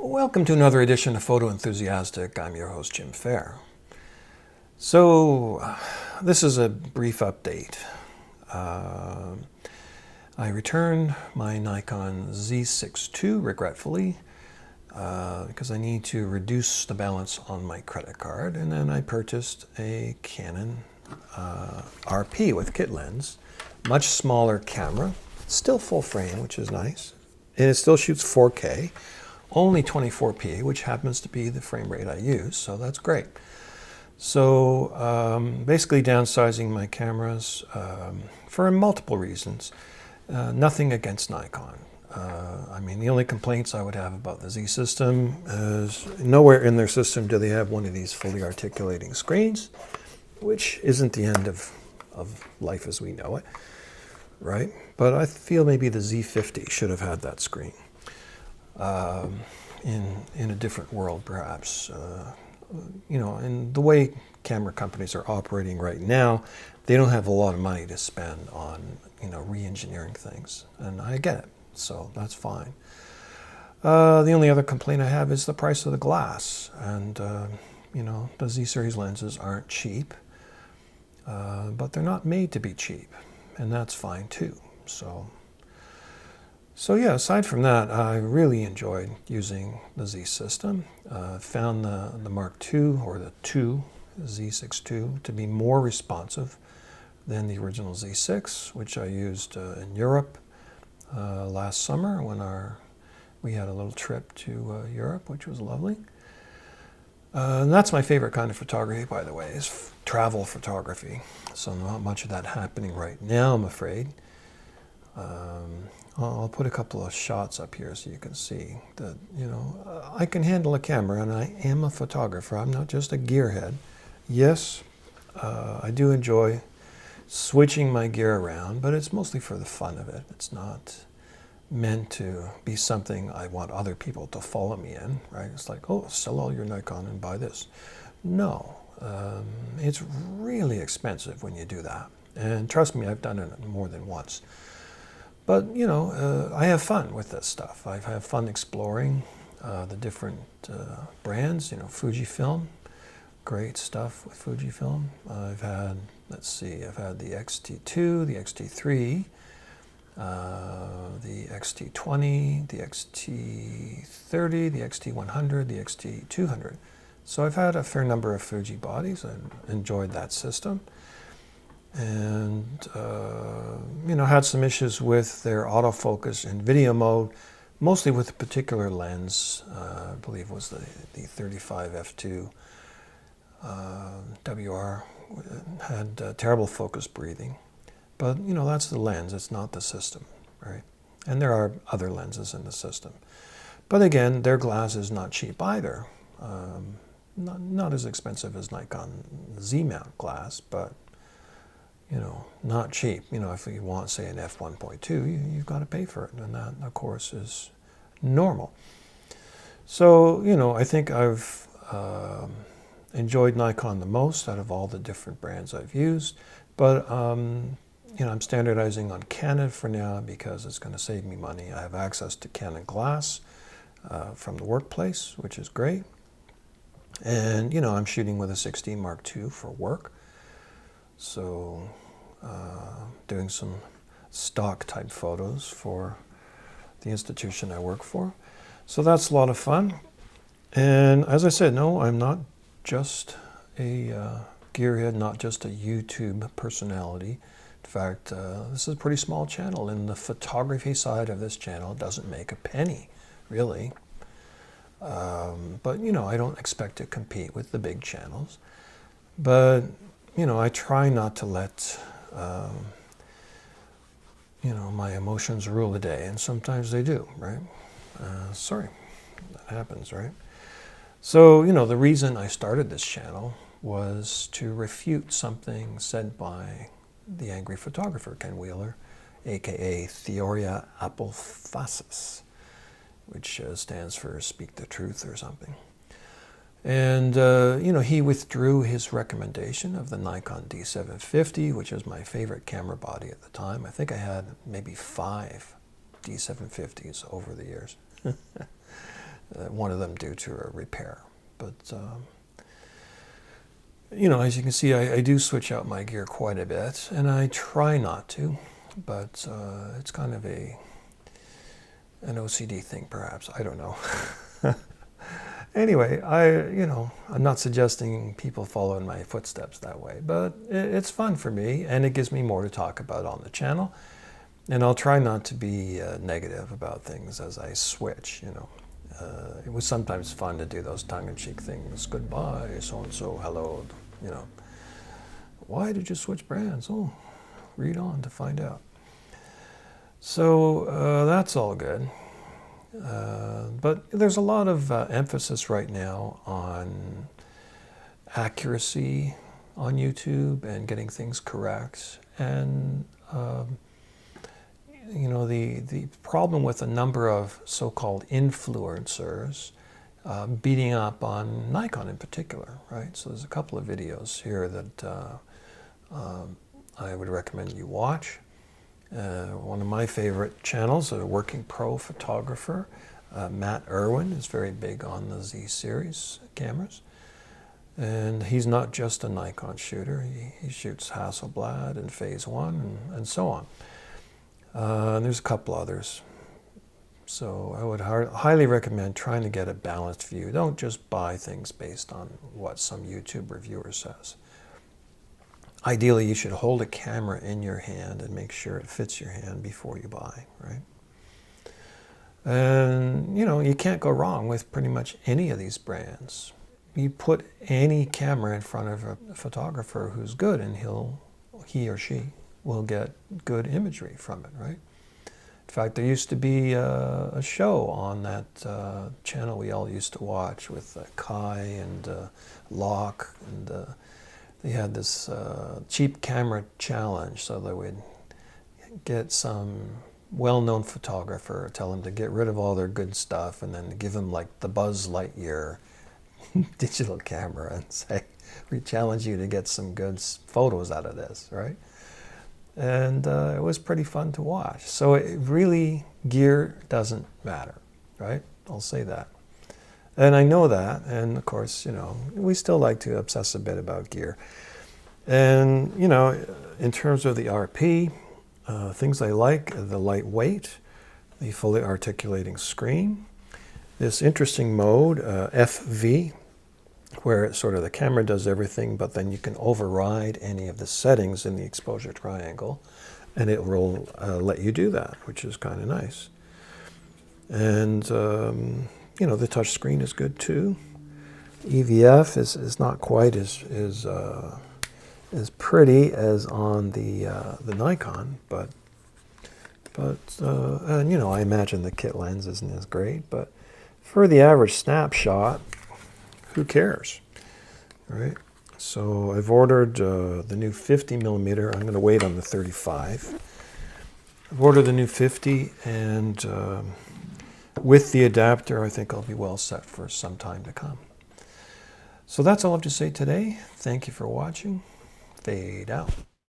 Welcome to another edition of Photo Enthusiastic. I'm your host, Jim Fair. So, this is a brief update. I returned my Nikon Z6 II, regretfully, because I need to reduce the balance on my credit card, and then I purchased a Canon RP with kit lens, much smaller camera, still full frame, which is nice, and it still shoots 4K. Only 24p, which happens to be the frame rate I use, so that's great. So basically downsizing my cameras for multiple reasons. Nothing against Nikon. I mean, the only complaints I would have about the Z system is nowhere in their system do they have one of these fully articulating screens, which isn't the end of life as we know it, right? But I feel maybe the Z50 should have had that screen. In a different world, perhaps. You know, and the way camera companies are operating right now, they don't have a lot of money to spend on, you know, re-engineering things. And I get it, so that's fine. The only other complaint I have is the price of the glass. And, you know, the Z-series lenses aren't cheap, but they're not made to be cheap. And that's fine, too. So yeah, aside from that, I really enjoyed using the Z system. Found the Mark II, or the Z6 II, to be more responsive than the original Z6, which I used in Europe last summer when we had a little trip to Europe, which was lovely. And that's my favorite kind of photography, by the way, is travel photography. So not much of that happening right now, I'm afraid. I'll put a couple of shots up here so you can see that, you know, I can handle a camera, and I am a photographer. I'm not just a gearhead. Yes, I do enjoy switching my gear around, but it's mostly for the fun of it. It's not meant to be something I want other people to follow me in, right? It's like, oh, sell all your Nikon and buy this. No, it's really expensive when you do that. And trust me, I've done it more than once. But, you know, I have fun with this stuff. I have fun exploring the different brands, you know, Fujifilm, great stuff with Fujifilm. I've had, let's see, I've had the X-T2, the X-T3, the X-T20, the X-T30, the X-T100, the X-T200. So I've had a fair number of Fuji bodies. I enjoyed that system. And, you know, had some issues with their autofocus in video mode, mostly with a particular lens, I believe it was the 35 f2 WR, had terrible focus breathing. But, you know, that's the lens, it's not the system, right? And there are other lenses in the system. But again, their glass is not cheap either. Not as expensive as Nikon Z-mount glass, but you know, not cheap. You know, if you want, say, an f1.2, you've got to pay for it, and that, of course, is normal. So, you know, I think I've enjoyed Nikon the most out of all the different brands I've used, but, you know, I'm standardizing on Canon for now because it's going to save me money. I have access to Canon Glass from the workplace, which is great. And, you know, I'm shooting with a 16 Mark II for work. So doing some stock type photos for the institution I work for. So that's a lot of fun. And as I said, no, I'm not just a gearhead, not just a YouTube personality. In fact, this is a pretty small channel, and the photography side of this channel doesn't make a penny, really. But, you know, I don't expect to compete with the big channels. But you know, I try not to let, you know, my emotions rule the day, and sometimes they do, right? Sorry, that happens, right? So, you know, the reason I started this channel was to refute something said by the angry photographer, Ken Wheeler, aka Theoria Apophasis, which stands for Speak the Truth or something. And, you know, he withdrew his recommendation of the Nikon D750, which is my favorite camera body at the time. I think I had maybe 5 D750s over the years. one of them due to a repair. But you know, as you can see, I do switch out my gear quite a bit, and I try not to, but it's kind of an OCD thing, perhaps. I don't know. Anyway, I'm not suggesting people follow in my footsteps that way, but it's fun for me, and it gives me more to talk about on the channel. And I'll try not to be negative about things as I switch, you know. It was sometimes fun to do those tongue-in-cheek things. Goodbye, so-and-so, hello, you know. Why did you switch brands? Oh, read on to find out. So that's all good. But there's a lot of emphasis right now on accuracy on YouTube and getting things correct. And, you know, the problem with a number of so-called influencers beating up on Nikon in particular, right? So there's a couple of videos here that I would recommend you watch. One of my favorite channels, a working pro photographer, Matt Irwin, is very big on the Z series cameras. And he's not just a Nikon shooter. He shoots Hasselblad and Phase 1 and so on. And there's a couple others. So I would highly recommend trying to get a balanced view. Don't just buy things based on what some YouTube reviewer says. Ideally, you should hold a camera in your hand and make sure it fits your hand before you buy, right? And, you know, you can't go wrong with pretty much any of these brands. You put any camera in front of a photographer who's good, and he or she will get good imagery from it, right? In fact, there used to be a show on that channel we all used to watch with Kai and Locke, and they had this cheap camera challenge. So they would get some well-known photographer, tell them to get rid of all their good stuff, and then give them like the Buzz Lightyear digital camera and say, we challenge you to get some good photos out of this, right? And it was pretty fun to watch. So it really, gear doesn't matter, right? I'll say that. And I know that, and of course, you know, we still like to obsess a bit about gear. And, you know, in terms of the RP, things I like, the lightweight, the fully articulating screen, this interesting mode, FV, where it's sort of the camera does everything, but then you can override any of the settings in the exposure triangle, and it will let you do that, which is kind of nice. And, you know, the touch screen is good too. EVF is not quite as pretty as on the Nikon, but and you know, I imagine the kit lens isn't as great, but for the average snapshot, who cares, right? So I've ordered the new 50mm. I'm going to wait on the 35. I've ordered the new 50, and with the adapter, I think I'll be well set for some time to come. So that's all I have to say today. Thank you for watching. Fade out.